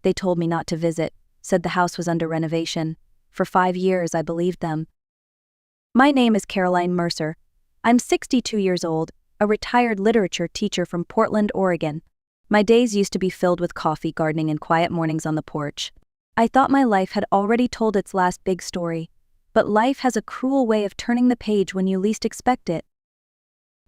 They told me not to visit, said the house was under renovation. For 5 years I believed them. My name is Caroline Mercer. I'm 62 years old, a retired literature teacher from Portland, Oregon. My days used to be filled with coffee, gardening, and quiet mornings on the porch. I thought my life had already told its last big story, but life has a cruel way of turning the page when you least expect it.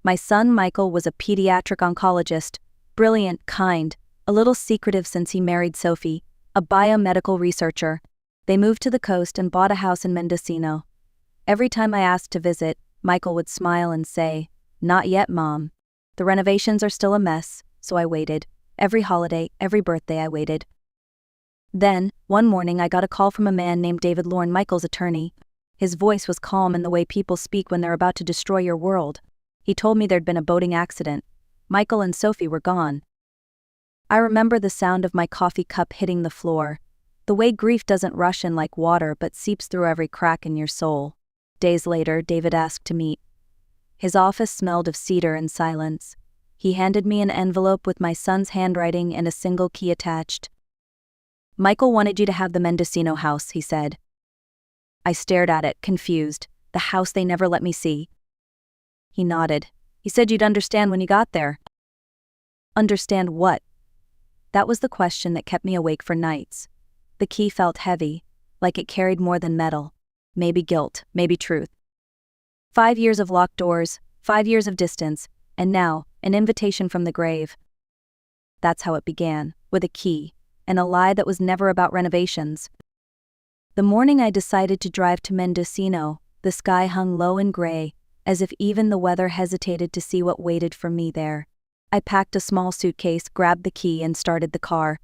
My son Michael was a pediatric oncologist, brilliant, kind, a little secretive since he married Sophie, a biomedical researcher. They moved to the coast and bought a house in Mendocino. Every time I asked to visit, Michael would smile and say, "Not yet, Mom. The renovations are still a mess," so I waited. Every holiday, every birthday I waited. Then, one morning I got a call from a man named David Lorne, Michael's attorney. His voice was calm in the way people speak when they're about to destroy your world. He told me there'd been a boating accident. Michael and Sophie were gone. I remember the sound of my coffee cup hitting the floor, the way grief doesn't rush in like water but seeps through every crack in your soul. Days later, David asked to meet. His office smelled of cedar and silence. He handed me an envelope with my son's handwriting and a single key attached. "Michael wanted you to have the Mendocino house," he said. I stared at it, confused. The house they never let me see. He nodded. "He said you'd understand when you got there." Understand what? That was the question that kept me awake for nights. The key felt heavy, like it carried more than metal. Maybe guilt, maybe truth. 5 years of locked doors, 5 years of distance, and now, an invitation from the grave. That's how it began, with a key, and a lie that was never about renovations. The morning I decided to drive to Mendocino, the sky hung low and gray, as if even the weather hesitated to see what waited for me there. I packed a small suitcase, grabbed the key, and started the car.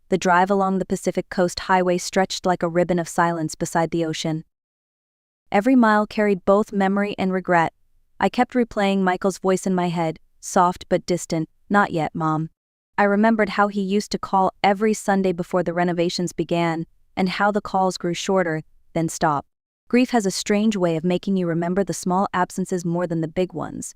The drive along the Pacific Coast Highway stretched like a ribbon of silence beside the ocean. Every mile carried both memory and regret. I kept replaying Michael's voice in my head, soft but distant, "Not yet, Mom." I remembered how he used to call every Sunday before the renovations began, and how the calls grew shorter, then stopped. Grief has a strange way of making you remember the small absences more than the big ones.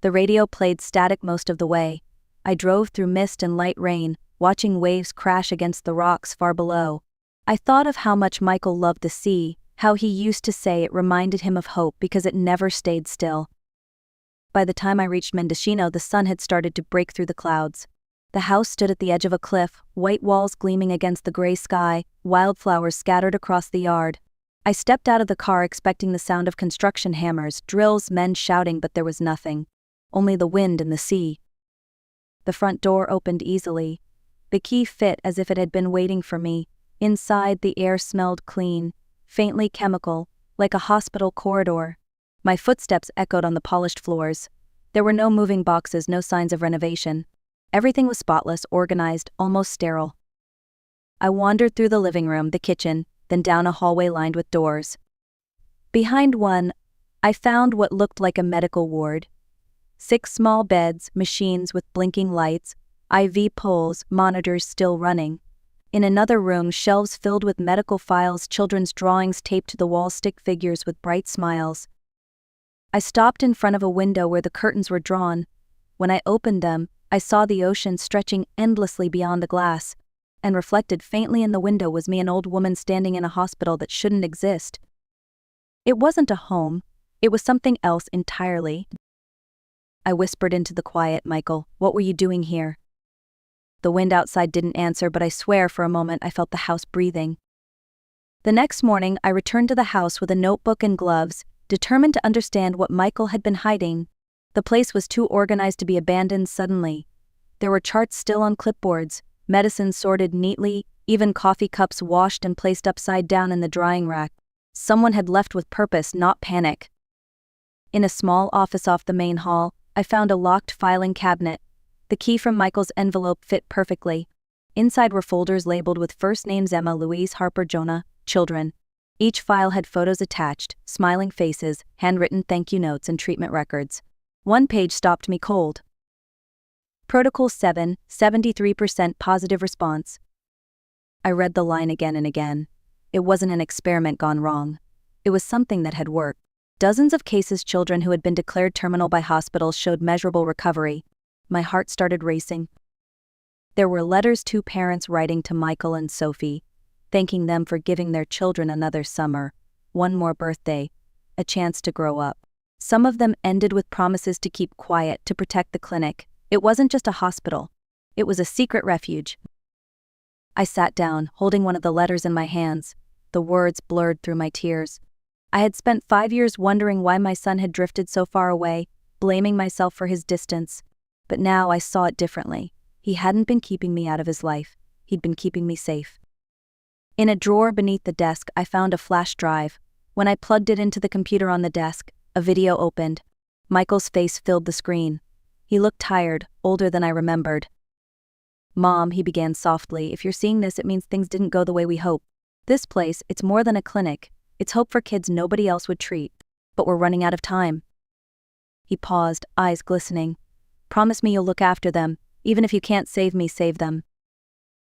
The radio played static most of the way. I drove through mist and light rain, watching waves crash against the rocks far below. I thought of how much Michael loved the sea, how he used to say it reminded him of hope because it never stayed still. By the time I reached Mendocino, the sun had started to break through the clouds. The house stood at the edge of a cliff, white walls gleaming against the gray sky, wildflowers scattered across the yard. I stepped out of the car expecting the sound of construction hammers, drills, men shouting, but there was nothing. Only the wind and the sea. The front door opened easily. The key fit as if it had been waiting for me. Inside, the air smelled clean, faintly chemical, like a hospital corridor. My footsteps echoed on the polished floors. There were no moving boxes, no signs of renovation. Everything was spotless, organized, almost sterile. I wandered through the living room, the kitchen, then down a hallway lined with doors. Behind one, I found what looked like a medical ward. 6 small beds, machines with blinking lights, IV poles, monitors still running. In another room, shelves filled with medical files, children's drawings taped to the wall, stick figures with bright smiles. I stopped in front of a window where the curtains were drawn. When I opened them, I saw the ocean stretching endlessly beyond the glass, and reflected faintly in the window was me, an old woman standing in a hospital that shouldn't exist. It wasn't a home, it was something else entirely. I whispered into the quiet, "Michael, what were you doing here?" The wind outside didn't answer, but I swear for a moment I felt the house breathing. The next morning, I returned to the house with a notebook and gloves, determined to understand what Michael had been hiding. The place was too organized to be abandoned suddenly. There were charts still on clipboards, medicines sorted neatly, even coffee cups washed and placed upside down in the drying rack. Someone had left with purpose, not panic. In a small office off the main hall, I found a locked filing cabinet. The key from Michael's envelope fit perfectly. Inside were folders labeled with first names: Emma, Louise, Harper, Jonah, children. Each file had photos attached, smiling faces, handwritten thank you notes, and treatment records. One page stopped me cold. Protocol 7, 73% positive response. I read the line again and again. It wasn't an experiment gone wrong. It was something that had worked. Dozens of cases, children who had been declared terminal by hospitals showed measurable recovery. My heart started racing. There were letters to parents writing to Michael and Sophie, thanking them for giving their children another summer, one more birthday, a chance to grow up. Some of them ended with promises to keep quiet to protect the clinic. It wasn't just a hospital. It was a secret refuge. I sat down, holding one of the letters in my hands. The words blurred through my tears. I had spent 5 years wondering why my son had drifted so far away, blaming myself for his distance. But now I saw it differently. He hadn't been keeping me out of his life. He'd been keeping me safe. In a drawer beneath the desk, I found a flash drive. When I plugged it into the computer on the desk, a video opened. Michael's face filled the screen. He looked tired, older than I remembered. "Mom," he began softly, "if you're seeing this, it means things didn't go the way we hoped. This place, it's more than a clinic. It's hope for kids nobody else would treat. But we're running out of time." He paused, eyes glistening. "Promise me you'll look after them. Even if you can't save me, save them."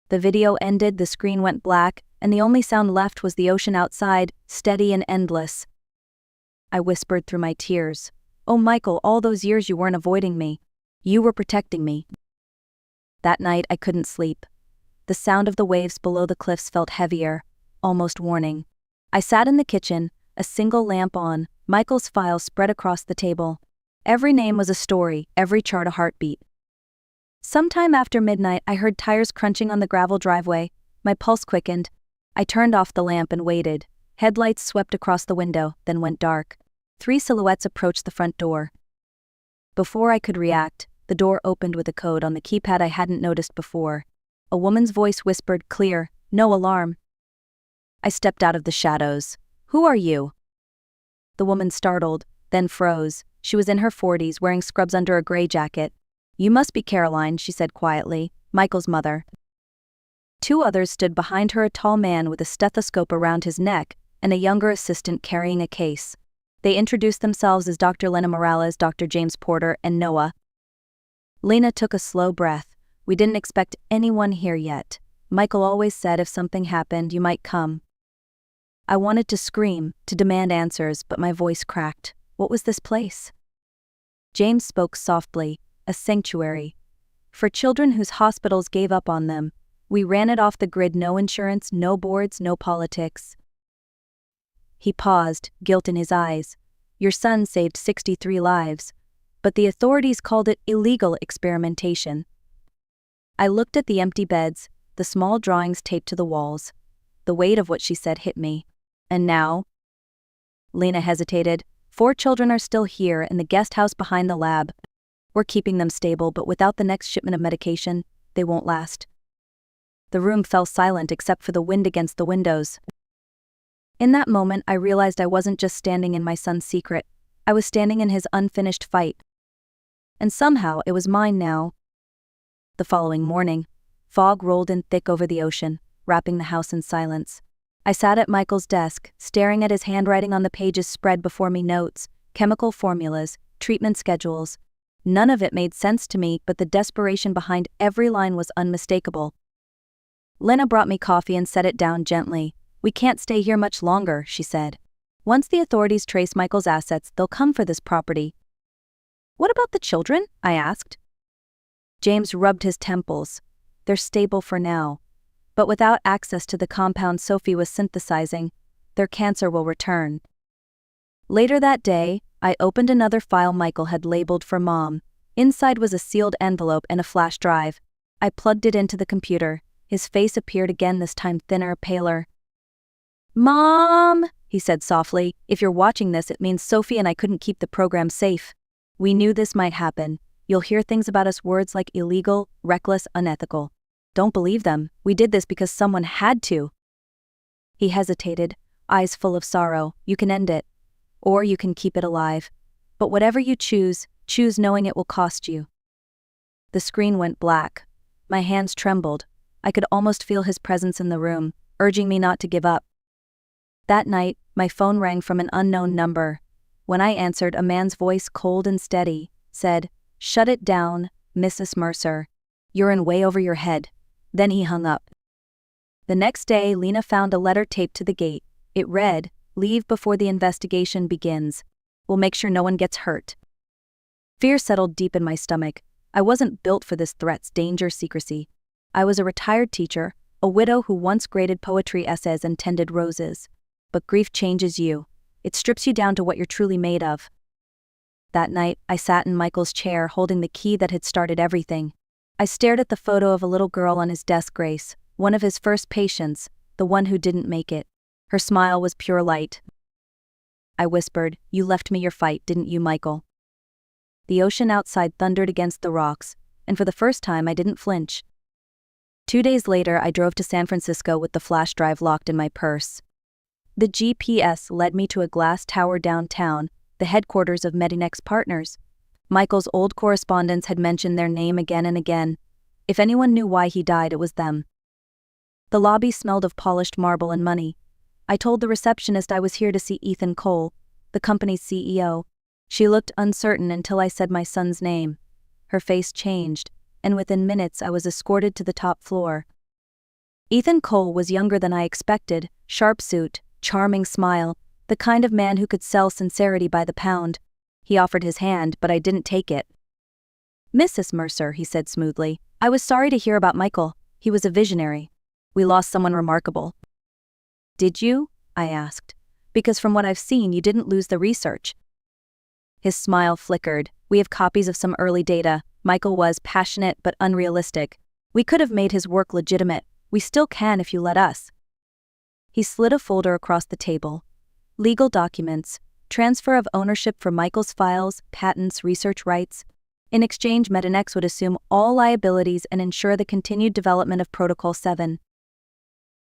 The video ended, the screen went black, and the only sound left was the ocean outside, steady and endless. I whispered through my tears, "Oh Michael, all those years you weren't avoiding me. You were protecting me." That night I couldn't sleep. The sound of the waves below the cliffs felt heavier, almost warning. I sat in the kitchen, a single lamp on, Michael's files spread across the table. Every name was a story, every chart a heartbeat. Sometime after midnight I heard tires crunching on the gravel driveway. My pulse quickened. I turned off the lamp and waited. Headlights swept across the window, then went dark. 3 silhouettes approached the front door. Before I could react, the door opened with a code on the keypad I hadn't noticed before. A woman's voice whispered, clear, "No alarm." I stepped out of the shadows. "Who are you?" The woman startled, then froze. She was in her 40s, wearing scrubs under a gray jacket. "You must be Caroline," she said quietly, "Michael's mother." 2 others stood behind her, a tall man with a stethoscope around his neck, and a younger assistant carrying a case. They introduced themselves as Dr. Lena Morales, Dr. James Porter, and Noah. Lena took a slow breath. "We didn't expect anyone here yet. Michael always said if something happened, you might come." I wanted to scream, to demand answers, but my voice cracked. What was this place? James spoke softly, "A sanctuary. For children whose hospitals gave up on them. We ran it off the grid, no insurance, no boards, no politics." He paused, guilt in his eyes. "Your son saved 63 lives. But the authorities called it illegal experimentation." I looked at the empty beds, the small drawings taped to the walls. The weight of what she said hit me. "And now?" Lena hesitated. "4 children are still here in the guest house behind the lab. We're keeping them stable, but without the next shipment of medication, they won't last." The room fell silent except for the wind against the windows. In that moment, I realized I wasn't just standing in my son's secret. I was standing in his unfinished fight. And somehow, it was mine now. The following morning, fog rolled in thick over the ocean, wrapping the house in silence. I sat at Michael's desk, staring at his handwriting on the pages spread before me, notes, chemical formulas, treatment schedules. None of it made sense to me, but the desperation behind every line was unmistakable. Lena brought me coffee and set it down gently. "We can't stay here much longer," she said. "Once the authorities trace Michael's assets, they'll come for this property." "What about the children?" I asked. James rubbed his temples. "They're stable for now. But without access to the compound Sophie was synthesizing, their cancer will return." Later that day, I opened another file Michael had labeled for Mom. Inside was a sealed envelope and a flash drive. I plugged it into the computer. His face appeared again, this time thinner, paler. "Mom," he said softly, "if you're watching this, it means Sophie and I couldn't keep the program safe. We knew this might happen. You'll hear things about us, words like illegal, reckless, unethical. Don't believe them. We did this because someone had to." He hesitated, eyes full of sorrow. "You can end it. Or you can keep it alive. But whatever you choose, choose knowing it will cost you." The screen went black. My hands trembled. I could almost feel his presence in the room, urging me not to give up. That night, my phone rang from an unknown number. When I answered, a man's voice, cold and steady, said, "Shut it down, Mrs. Mercer. You're in way over your head." Then he hung up. The next day, Lena found a letter taped to the gate. It read, "Leave before the investigation begins. We'll make sure no one gets hurt." Fear settled deep in my stomach. I wasn't built for this threats, danger, secrecy. I was a retired teacher, a widow who once graded poetry essays and tended roses. But grief changes you. It strips you down to what you're truly made of. That night, I sat in Michael's chair holding the key that had started everything. I stared at the photo of a little girl on his desk, Grace, one of his first patients, the one who didn't make it. Her smile was pure light. I whispered, "You left me your fight, didn't you, Michael?" The ocean outside thundered against the rocks, and for the first time I didn't flinch. 2 days later, I drove to San Francisco with the flash drive locked in my purse. The GPS led me to a glass tower downtown, the headquarters of Medinex Partners. Michael's old correspondents had mentioned their name again and again. If anyone knew why he died, it was them. The lobby smelled of polished marble and money. I told the receptionist I was here to see Ethan Cole, the company's CEO. She looked uncertain until I said my son's name. Her face changed, and within minutes I was escorted to the top floor. Ethan Cole was younger than I expected, sharp suit, charming smile, the kind of man who could sell sincerity by the pound. He offered his hand, but I didn't take it. "Mrs. Mercer," he said smoothly, "I was sorry to hear about Michael. He was a visionary. We lost someone remarkable." "Did you?" I asked. "Because from what I've seen, you didn't lose the research." His smile flickered. "We have copies of some early data. Michael was passionate but unrealistic. We could have made his work legitimate. We still can if you let us." He slid a folder across the table. Legal documents, transfer of ownership for Michael's files, patents, research rights. In exchange, Medinex would assume all liabilities and ensure the continued development of Protocol 7.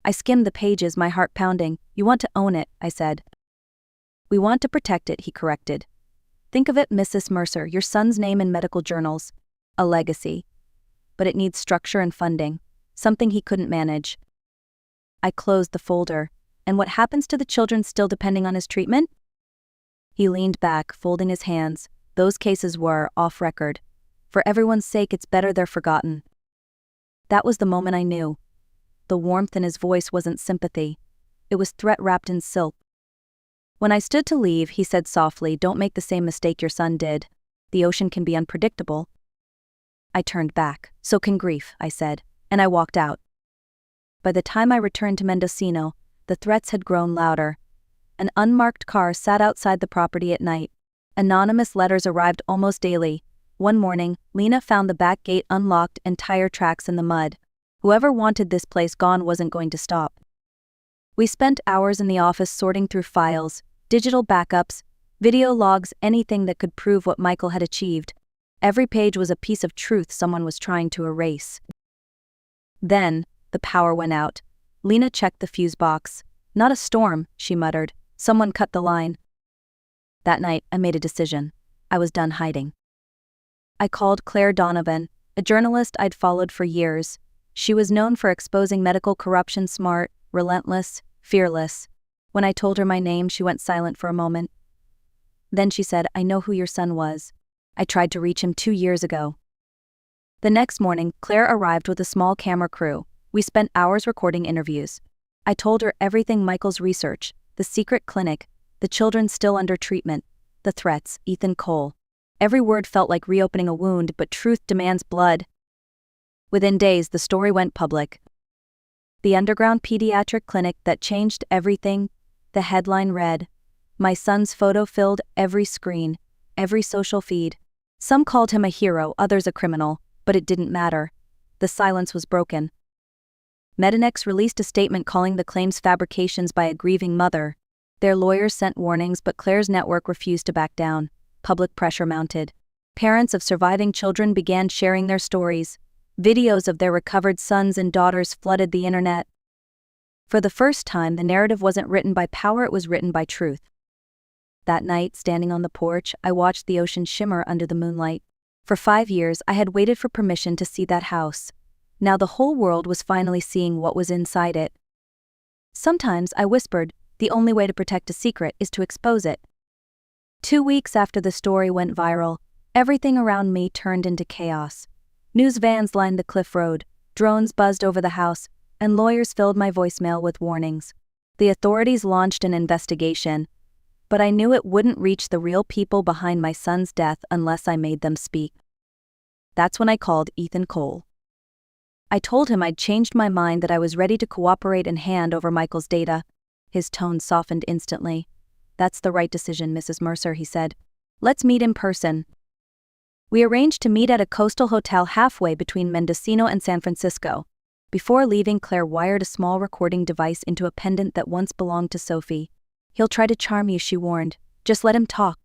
I skimmed the pages, my heart pounding. "You want to own it," I said. "We want to protect it," he corrected. "Think of it, Mrs. Mercer, your son's name in medical journals. A legacy. But it needs structure and funding, something he couldn't manage." I closed the folder. "And what happens to the children still depending on his treatment?" He leaned back, folding his hands. "Those cases were off record. For everyone's sake, it's better they're forgotten." That was the moment I knew. The warmth in his voice wasn't sympathy. It was threat wrapped in silk. When I stood to leave, he said softly, "Don't make the same mistake your son did. The ocean can be unpredictable." I turned back. "So can grief," I said, and I walked out. By the time I returned to Mendocino, the threats had grown louder. An unmarked car sat outside the property at night. Anonymous letters arrived almost daily. One morning, Lena found the back gate unlocked and tire tracks in the mud. Whoever wanted this place gone wasn't going to stop. We spent hours in the office sorting through files, digital backups, video logs, anything that could prove what Michael had achieved. Every page was a piece of truth someone was trying to erase. Then, the power went out. Lena checked the fuse box. "Not a storm," she muttered. "Someone cut the line." That night, I made a decision. I was done hiding. I called Claire Donovan, a journalist I'd followed for years. She was known for exposing medical corruption, smart, relentless, fearless. When I told her my name, she went silent for a moment. Then she said, "I know who your son was. I tried to reach him 2 years ago." The next morning, Claire arrived with a small camera crew. We spent hours recording interviews. I told her everything: Michael's research, the secret clinic, the children still under treatment, the threats, Ethan Cole. Every word felt like reopening a wound, but truth demands blood. Within days, the story went public. The underground pediatric clinic that changed everything. The headline read, "My son's photo filled every screen, every social feed." Some called him a hero, others a criminal, but it didn't matter. The silence was broken. Medinex released a statement calling the claims fabrications by a grieving mother. Their lawyers sent warnings, but Claire's network refused to back down. Public pressure mounted. Parents of surviving children began sharing their stories. Videos of their recovered sons and daughters flooded the internet. For the first time, the narrative wasn't written by power, it was written by truth. That night, standing on the porch, I watched the ocean shimmer under the moonlight. For 5 years, I had waited for permission to see that house. Now the whole world was finally seeing what was inside it. Sometimes, I whispered, the only way to protect a secret is to expose it. 2 weeks after the story went viral, everything around me turned into chaos. News vans lined the cliff road, drones buzzed over the house, and lawyers filled my voicemail with warnings. The authorities launched an investigation, but I knew it wouldn't reach the real people behind my son's death unless I made them speak. That's when I called Ethan Cole. I told him I'd changed my mind, that I was ready to cooperate and hand over Michael's data. His tone softened instantly. "That's the right decision, Mrs. Mercer," he said. "Let's meet in person." We arranged to meet at a coastal hotel halfway between Mendocino and San Francisco. Before leaving, Claire wired a small recording device into a pendant that once belonged to Sophie. "He'll try to charm you," she warned. "Just let him talk."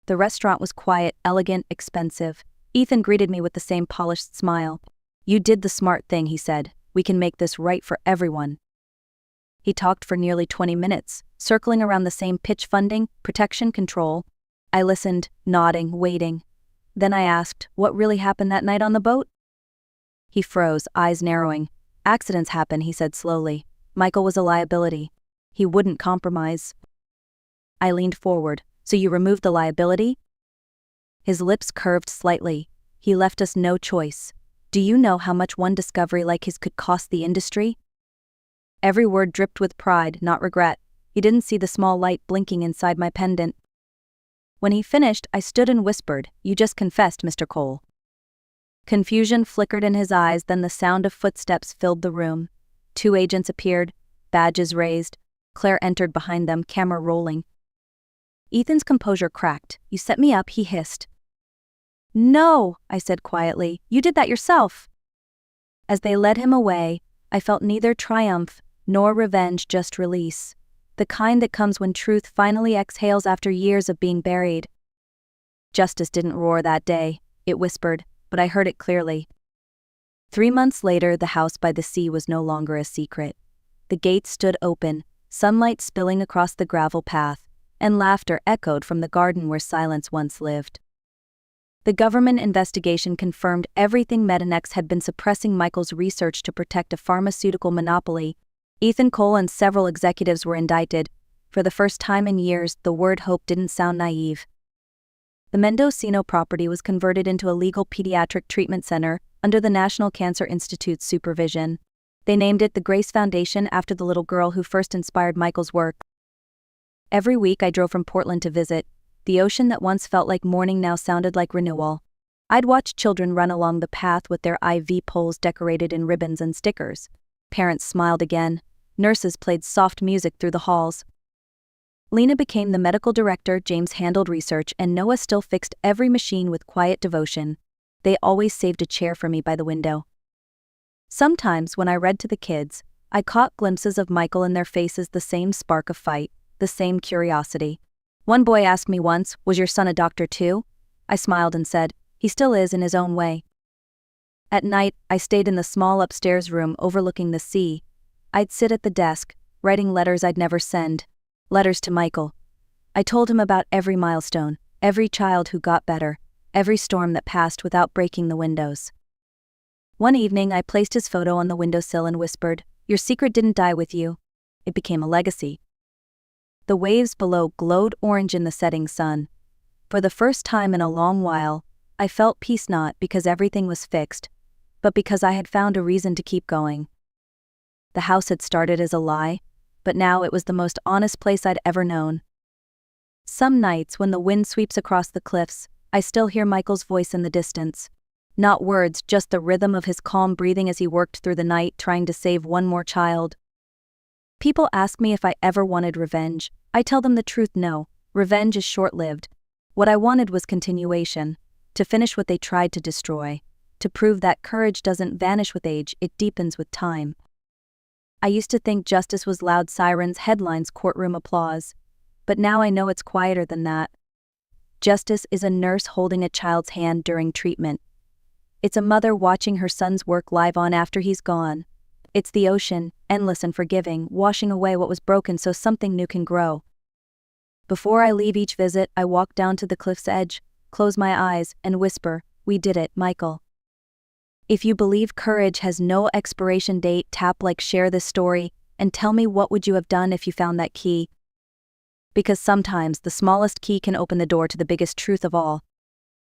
The restaurant was quiet, elegant, expensive. Ethan greeted me with the same polished smile. "You did the smart thing," he said. "We can make this right for everyone." He talked for nearly 20 minutes, circling around the same pitch: funding, protection, control. I listened, nodding, waiting. Then I asked, "What really happened that night on the boat?" He froze, eyes narrowing. "Accidents happen," he said slowly. "Michael was a liability. He wouldn't compromise." I leaned forward. "So you removed the liability?" His lips curved slightly. "He left us no choice. Do you know how much one discovery like his could cost the industry?" Every word dripped with pride, not regret. He didn't see the small light blinking inside my pendant. When he finished, I stood and whispered, "You just confessed, Mr. Cole." Confusion flickered in his eyes, then the sound of footsteps filled the room. 2 agents appeared, badges raised. Claire entered behind them, camera rolling. Ethan's composure cracked. "You set me up," he hissed. "No," I said quietly. "You did that yourself." As they led him away, I felt neither triumph nor revenge, just release. The kind that comes when truth finally exhales after years of being buried. Justice didn't roar that day, it whispered, but I heard it clearly. 3 months later, the house by the sea was no longer a secret. The gates stood open, sunlight spilling across the gravel path, and laughter echoed from the garden where silence once lived. The government investigation confirmed everything Medinex had been suppressing: Michael's research to protect a pharmaceutical monopoly. Ethan Cole and several executives were indicted. For the first time in years, the word hope didn't sound naive. The Mendocino property was converted into a legal pediatric treatment center under the National Cancer Institute's supervision. They named it the Grace Foundation after the little girl who first inspired Michael's work. Every week I drove from Portland to visit. The ocean that once felt like mourning now sounded like renewal. I'd watch children run along the path with their IV poles decorated in ribbons and stickers. Parents smiled again. Nurses played soft music through the halls. Lena became the medical director, James handled research, and Noah still fixed every machine with quiet devotion. They always saved a chair for me by the window. Sometimes, when I read to the kids, I caught glimpses of Michael in their faces, the same spark of fight, the same curiosity. One boy asked me once, "Was your son a doctor too?" I smiled and said, "He still is in his own way." At night, I stayed in the small upstairs room overlooking the sea. I'd sit at the desk, writing letters I'd never send. Letters to Michael. I told him about every milestone, every child who got better, every storm that passed without breaking the windows. One evening, I placed his photo on the windowsill and whispered, "Your secret didn't die with you." It became a legacy. The waves below glowed orange in the setting sun. For the first time in a long while, I felt peace, not because everything was fixed, but because I had found a reason to keep going. The house had started as a lie, but now it was the most honest place I'd ever known. Some nights, when the wind sweeps across the cliffs, I still hear Michael's voice in the distance. Not words, just the rhythm of his calm breathing as he worked through the night trying to save one more child. People ask me if I ever wanted revenge. I tell them the truth: no, revenge is short-lived. What I wanted was continuation, to finish what they tried to destroy, to prove that courage doesn't vanish with age, it deepens with time. I used to think justice was loud sirens, headlines, courtroom applause. But now I know it's quieter than that. Justice is a nurse holding a child's hand during treatment. It's a mother watching her son's work live on after he's gone. It's the ocean, endless and forgiving, washing away what was broken so something new can grow. Before I leave each visit, I walk down to the cliff's edge, close my eyes, and whisper, "We did it, Michael." If you believe courage has no expiration date, tap like, share this story, and tell me, what would you have done if you found that key? Because sometimes the smallest key can open the door to the biggest truth of all.